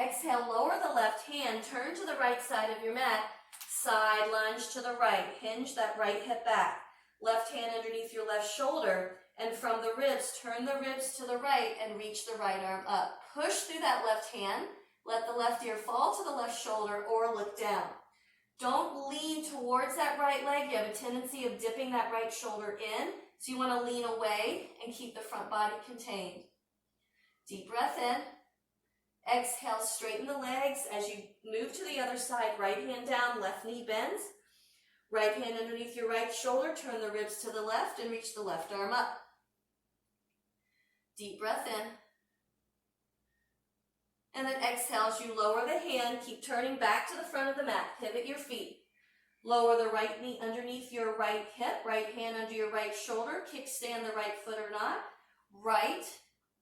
Exhale, lower the left hand, turn to the right side of your mat. Side lunge to the right, hinge that right hip back. Left hand underneath your left shoulder, and from the ribs, turn the ribs to the right and reach the right arm up. Push through that left hand, let the left ear fall to the left shoulder or look down. Don't lean towards that right leg. You have a tendency of dipping that right shoulder in, so you want to lean away and keep the front body contained. Deep breath in. Exhale, straighten the legs as you move to the other side. Right hand down, left knee bends. Right hand underneath your right shoulder, turn the ribs to the left and reach the left arm up. Deep breath in. And then exhale as you lower the hand, keep turning back to the front of the mat, pivot your feet. Lower the right knee underneath your right hip, right hand under your right shoulder, kickstand the right foot or not. Right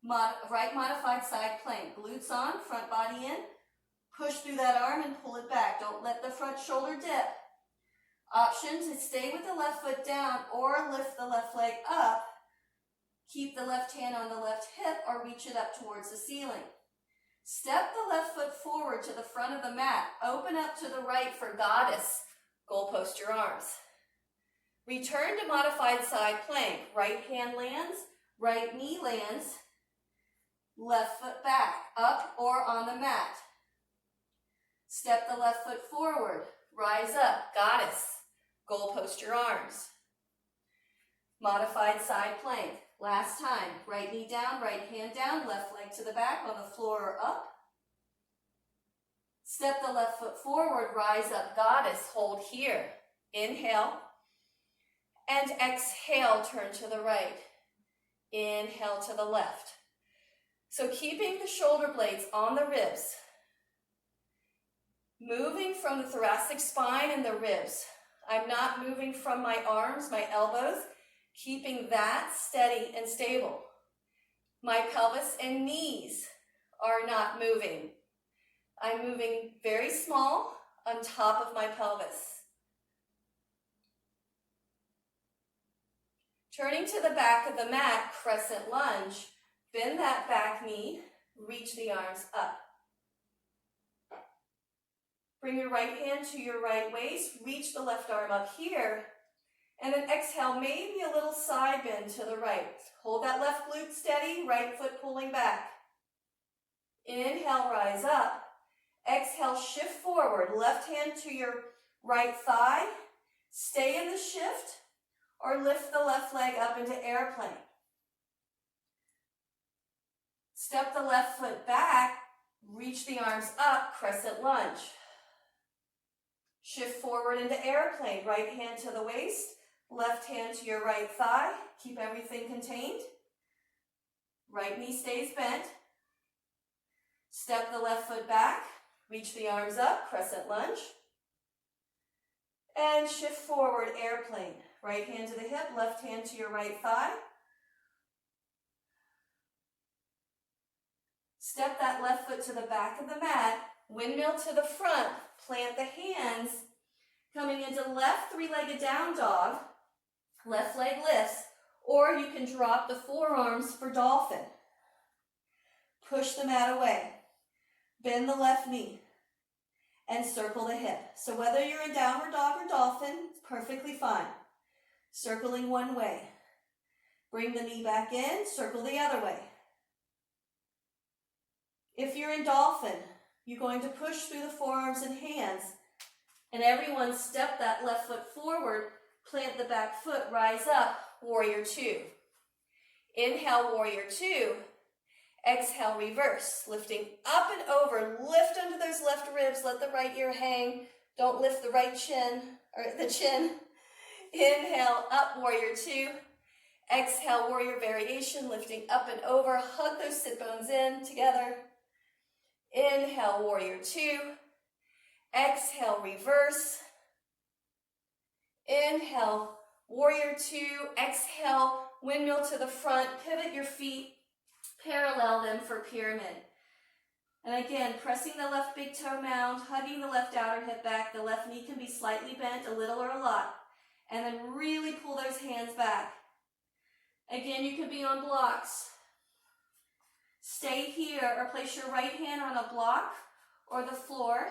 modified side plank, glutes on, front body in. Push through that arm and pull it back. Don't let the front shoulder dip. Option to stay with the left foot down or lift the left leg up. Keep the left hand on the left hip or reach it up towards the ceiling. Step the left foot forward to the front of the mat. Open up to the right for goddess. Goalpost your arms. Return to modified side plank. Right hand lands, right knee lands, left foot back, up or on the mat. Step the left foot forward. Rise up, goddess. Goalpost your arms. Modified side plank. Last time. Right knee down, right hand down, left leg to the back on the floor or up. Step the left foot forward, rise up, goddess, hold here. Inhale, and exhale, turn to the right. Inhale to the left. So keeping the shoulder blades on the ribs, moving from the thoracic spine and the ribs. I'm not moving from my arms, my elbows, keeping that steady and stable. My pelvis and knees are not moving. I'm moving very small on top of my pelvis. Turning to the back of the mat, crescent lunge. Bend that back knee, reach the arms up. Bring your right hand to your right waist, reach the left arm up here, and then exhale, maybe a little side bend to the right. Hold that left glute steady, right foot pulling back. Inhale, rise up. Exhale, shift forward, left hand to your right thigh. Stay in the shift, or lift the left leg up into airplane. Step the left foot back, reach the arms up, crescent lunge. Shift forward into airplane, right hand to the waist, left hand to your right thigh. Keep everything contained. Right knee stays bent. Step the left foot back, reach the arms up, crescent lunge. And shift forward, airplane. Right hand to the hip, left hand to your right thigh. Step that left foot to the back of the mat, windmill to the front, plant the hands, coming into left three-legged down dog, left leg lifts, or you can drop the forearms for dolphin. Push the mat away, bend the left knee, and circle the hip. So whether you're in downward dog or dolphin, it's perfectly fine. Circling one way. Bring the knee back in, circle the other way. If you're in dolphin, you're going to push through the forearms and hands, and everyone step that left foot forward, plant the back foot, rise up, warrior two. Inhale, warrior two. Exhale, reverse, lifting up and over, lift under those left ribs, let the right ear hang, don't lift the right chin, or the chin. Inhale, up, warrior two. Exhale, warrior variation, lifting up and over, hug those sit bones in together. Inhale, warrior two. Exhale, reverse. Inhale, warrior two. Exhale, windmill to the front, pivot your feet, parallel them for pyramid. And again, pressing the left big toe mound, hugging the left outer hip back. The left knee can be slightly bent, a little or a lot. And then really pull those hands back. Again, you can be on blocks. Stay here or place your right hand on a block or the floor.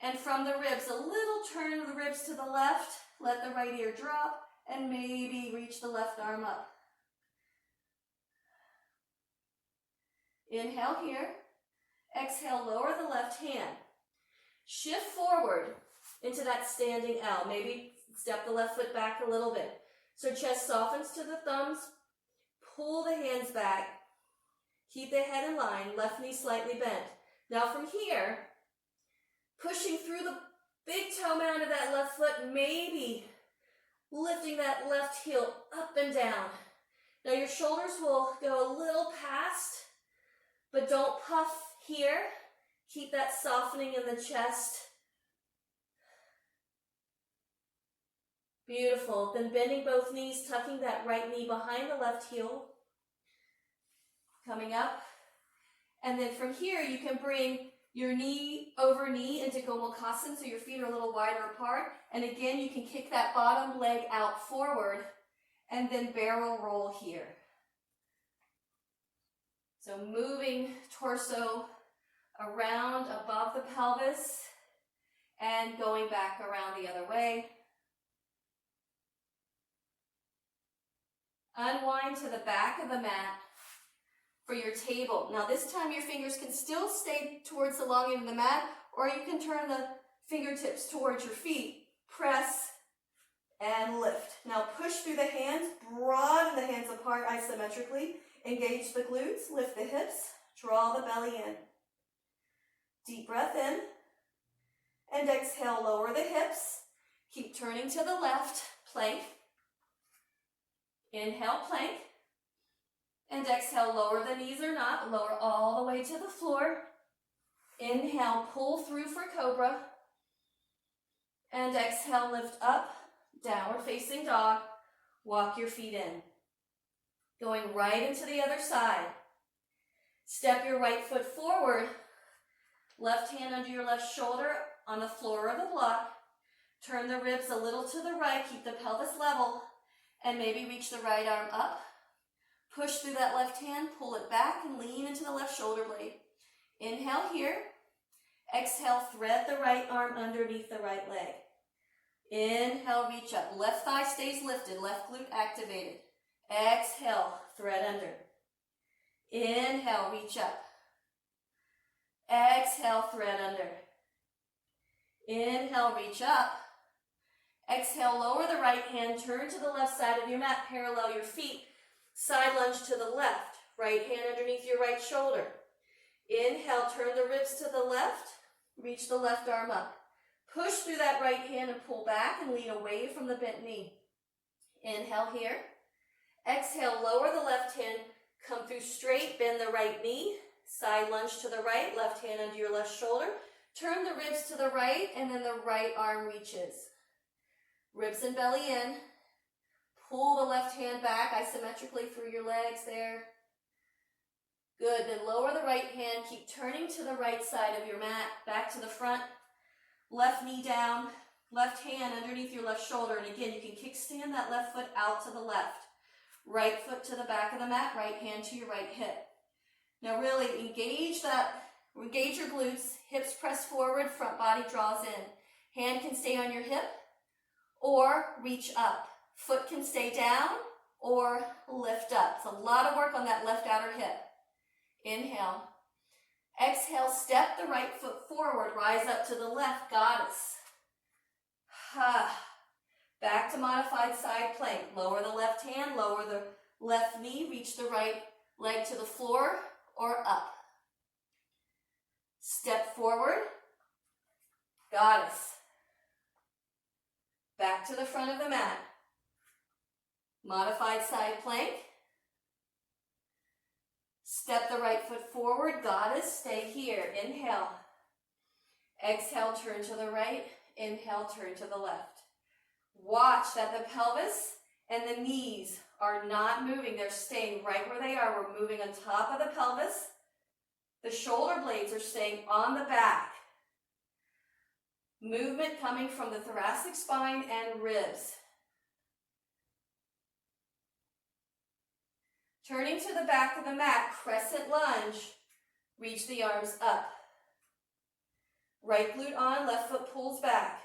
And from the ribs, a little turn of the ribs to the left. Let the right ear drop and maybe reach the left arm up. Inhale here. Exhale, lower the left hand. Shift forward into that standing L. Maybe step the left foot back a little bit. So chest softens to the thumbs. Pull the hands back. Keep the head in line. Left knee slightly bent. Now from here, pushing through the big toe mound of that left foot, maybe lifting that left heel up and down. Now your shoulders will go a little past, but don't puff here. Keep that softening in the chest. Beautiful. Then bending both knees, tucking that right knee behind the left heel. Coming up. And then from here, you can bring your knee over knee into Gomukhasana, so your feet are a little wider apart. And again, you can kick that bottom leg out forward and then barrel roll here. So moving torso around above the pelvis and going back around the other way. Unwind to the back of the mat for your table. Now this time your fingers can still stay towards the long end of the mat, or you can turn the fingertips towards your feet. Press and lift. Now push through the hands, broaden the hands apart isometrically. Engage the glutes, lift the hips, draw the belly in. Deep breath in. And exhale, lower the hips. Keep turning to the left, plank. Inhale, plank. And exhale, lower the knees or not, lower all the way to the floor. Inhale, pull through for cobra. And exhale, lift up, downward facing dog. Walk your feet in. Going right into the other side. Step your right foot forward. Left hand under your left shoulder on the floor of the block. Turn the ribs a little to the right, keep the pelvis level, and maybe reach the right arm up. Push through that left hand, pull it back, and lean into the left shoulder blade. Inhale here. Exhale, thread the right arm underneath the right leg. Inhale, reach up. Left thigh stays lifted, left glute activated. Exhale, thread under. Inhale, reach up. Exhale, thread under. Inhale, reach up. Exhale, lower the right hand, turn to the left side of your mat, parallel your feet. Side lunge to the left. Right hand underneath your right shoulder. Inhale, turn the ribs to the left. Reach the left arm up. Push through that right hand and pull back and lean away from the bent knee. Inhale here. Exhale, lower the left hand. Come through straight, bend the right knee. Side lunge to the right, left hand under your left shoulder. Turn the ribs to the right, and then the right arm reaches. Ribs and belly in. Pull the left hand back isometrically through your legs there. Good, then lower the right hand. Keep turning to the right side of your mat, back to the front. Left knee down, left hand underneath your left shoulder. And again, you can kickstand that left foot out to the left. Right foot to the back of the mat, right hand to your right hip. Now really engage your glutes, hips press forward, front body draws in. Hand can stay on your hip or reach up. Foot can stay down or lift up. It's a lot of work on that left outer hip. Inhale. Exhale, step the right foot forward, rise up to the left, goddess. Back to modified side plank. Lower the left hand, lower the left knee, reach the right leg to the floor or up. Step forward, goddess. Back to the front of the mat. Modified side plank. Step the right foot forward, goddess, stay here. Inhale. Exhale, turn to the right. Inhale, turn to the left. Watch that the pelvis and the knees are not moving. They're staying right where they are. We're moving on top of the pelvis. The shoulder blades are staying on the back. Movement coming from the thoracic spine and ribs. Turning to the back of the mat, crescent lunge. Reach the arms up. Right glute on, left foot pulls back.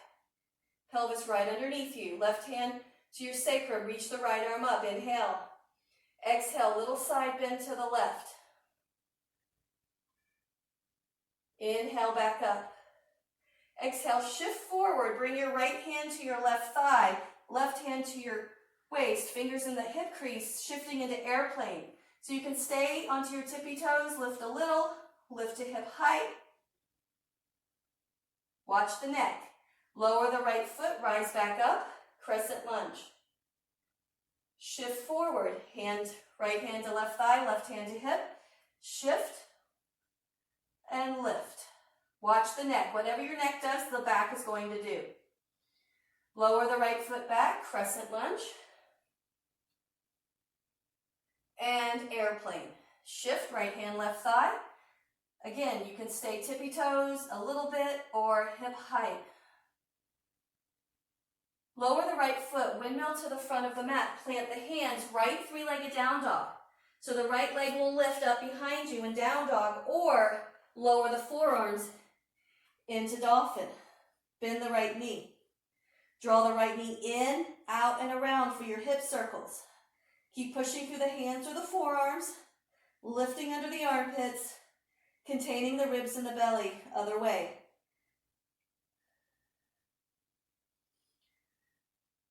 Pelvis right underneath you. Left hand to your sacrum. Reach the right arm up. Inhale. Exhale, little side bend to the left. Inhale, back up. Exhale, shift forward. Bring your right hand to your left thigh. Left hand to your waist. Fingers in the hip crease, shifting into airplane. So you can stay onto your tippy toes, lift a little, lift to hip height. Watch the neck. Lower the right foot, rise back up, crescent lunge. Shift forward, right hand to left thigh, left hand to hip. Shift and lift. Watch the neck. Whatever your neck does, the back is going to do. Lower the right foot back, crescent lunge. And airplane. Shift, right hand, left thigh. Again, you can stay tippy toes a little bit or hip height. Lower the right foot, windmill to the front of the mat. Plant the hands, right three-legged down dog. So the right leg will lift up behind you in down dog, or lower the forearms into dolphin. Bend the right knee. Draw the right knee in, out, and around for your hip circles. Keep pushing through the hands or the forearms, lifting under the armpits, containing the ribs and the belly, other way.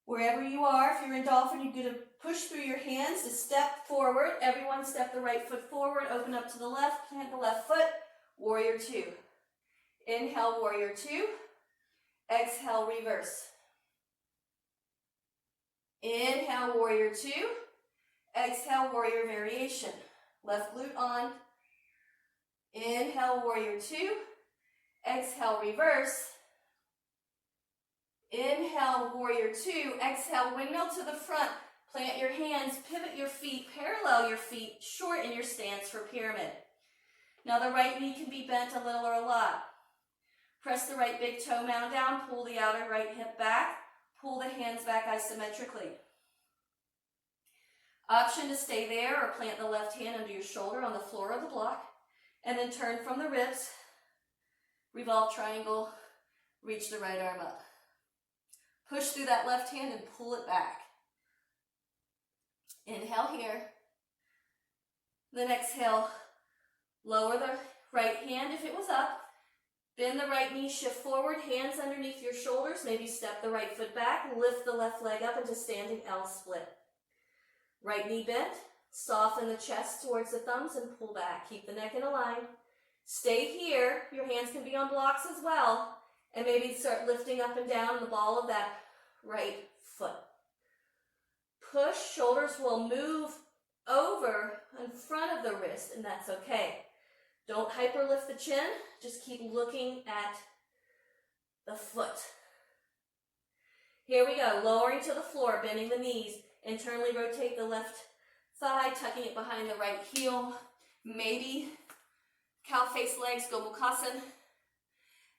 Wherever you are, if you're in dolphin, you're going to push through your hands to step forward. Everyone step the right foot forward, open up to the left, plant the left foot, warrior two. Inhale, warrior two. Exhale, reverse. Inhale, warrior two. Exhale, warrior variation. Left glute on. Inhale, warrior two. Exhale, reverse. Inhale, warrior two. Exhale, windmill to the front. Plant your hands, pivot your feet, parallel your feet, shorten your stance for pyramid. Now the right knee can be bent a little or a lot. Press the right big toe mound down, pull the outer right hip back, pull the hands back isometrically. Option to stay there or plant the left hand under your shoulder on the floor of the block, and then turn from the ribs, revolve triangle, reach the right arm up. Push through that left hand and pull it back. Inhale here. Then exhale, lower the right hand if it was up. Bend the right knee, shift forward, hands underneath your shoulders. Maybe step the right foot back, lift the left leg up into standing L split. Right knee bent, soften the chest towards the thumbs and pull back. Keep the neck in a line. Stay here. Your hands can be on blocks as well. And maybe start lifting up and down the ball of that right foot. Push, shoulders will move over in front of the wrist, and that's okay. Don't hyperlift the chin, just keep looking at the foot. Here we go, lowering to the floor, bending the knees, internally rotate the left thigh, tucking it behind the right heel, maybe cow face legs, Gobukhasan,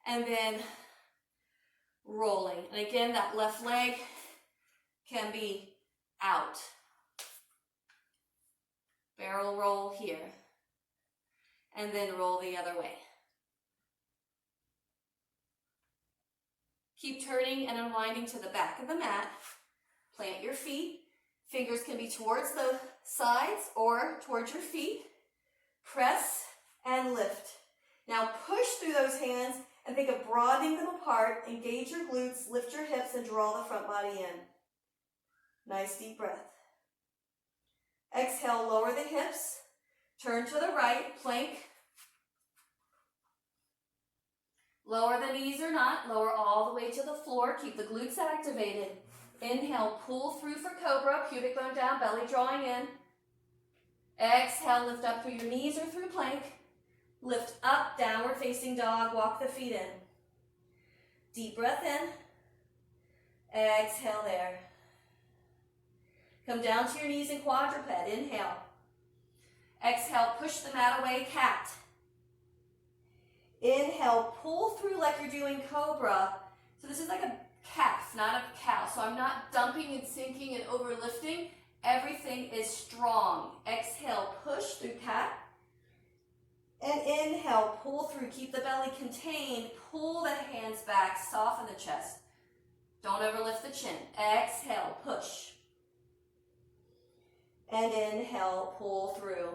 and then rolling. And again, that left leg can be out. Barrel roll here. And then roll the other way. Keep turning and unwinding to the back of the mat. Plant your feet. Fingers can be towards the sides or towards your feet. Press and lift. Now push through those hands and think of broadening them apart. Engage your glutes, lift your hips, and draw the front body in. Nice deep breath. Exhale, lower the hips. Turn to the right, plank. Lower the knees or not, lower all the way to the floor. Keep the glutes activated. Inhale, pull through for cobra, pubic bone down, belly drawing in. Exhale, lift up through your knees or through plank. Lift up, downward facing dog, walk the feet in. Deep breath in. Exhale there. Come down to your knees in quadruped. Inhale. Exhale, push the mat away, cat. Inhale, pull through like you're doing cobra. So this is like a calf, not a cow. So I'm not dumping and sinking and overlifting. Everything is strong. Exhale, push through cat. And inhale, pull through. Keep the belly contained. Pull the hands back. Soften the chest. Don't overlift the chin. Exhale, push. And inhale, pull through.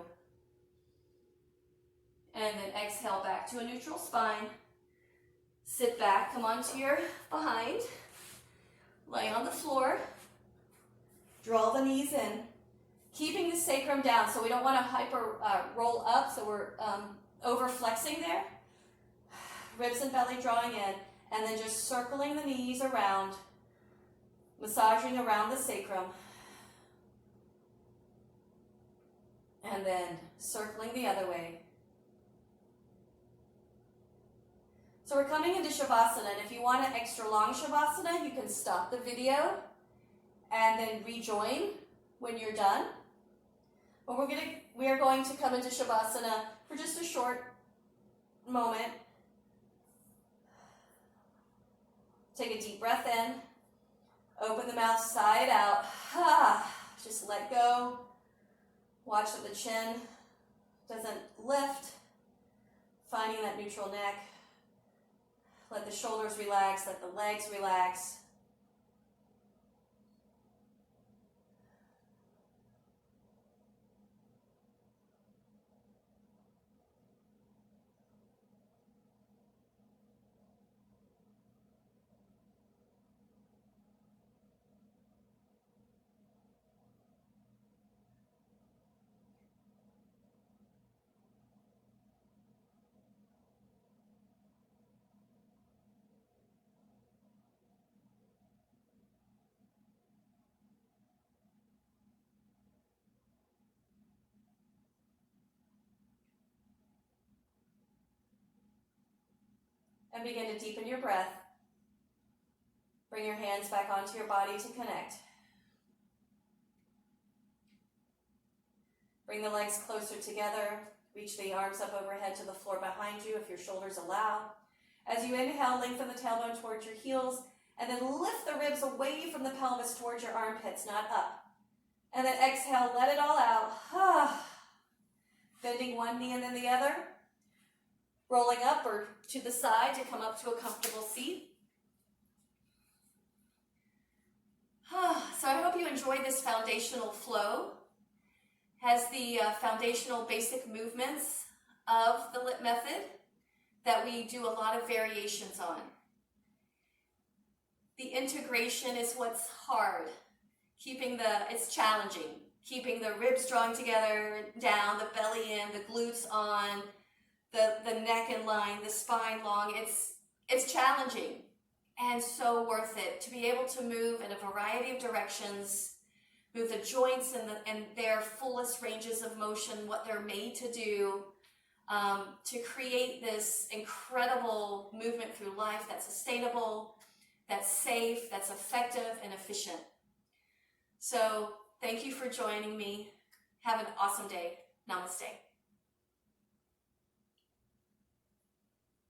And then exhale back to a neutral spine. Sit back, come onto your behind. Lay on the floor. Draw the knees in. Keeping the sacrum down, so we don't want to hyper roll up, so we're over flexing there. Ribs and belly drawing in. And then just circling the knees around. Massaging around the sacrum. And then circling the other way. So we're coming into Shavasana, and if you want an extra long Shavasana, you can stop the video and then rejoin when you're done. But we are going to come into Shavasana for just a short moment. Take a deep breath in. Open the mouth, side out. Just let go. Watch that the chin doesn't lift. Finding that neutral neck. Let the shoulders relax, let the legs relax. And begin to deepen your breath. Bring your hands back onto your body to connect. Bring the legs closer together. Reach the arms up overhead to the floor behind you if your shoulders allow. As you inhale, lengthen the tailbone towards your heels, and then lift the ribs away from the pelvis towards your armpits, not up. And then exhale, let it all out. Bending one knee and then the other. Rolling up or to the side to come up to a comfortable seat. So I hope you enjoyed this foundational flow. Has the foundational basic movements of the LYT method that we do a lot of variations on. The integration is what's hard. It's challenging. Keeping the ribs drawn together, down, the belly in, the glutes on, the neck in line, the spine long. It's challenging and so worth it to be able to move in a variety of directions, move the joints and their fullest ranges of motion, what they're made to do, to create this incredible movement through life that's sustainable, that's safe, that's effective and efficient. So thank you for joining me. Have an awesome day. Namaste.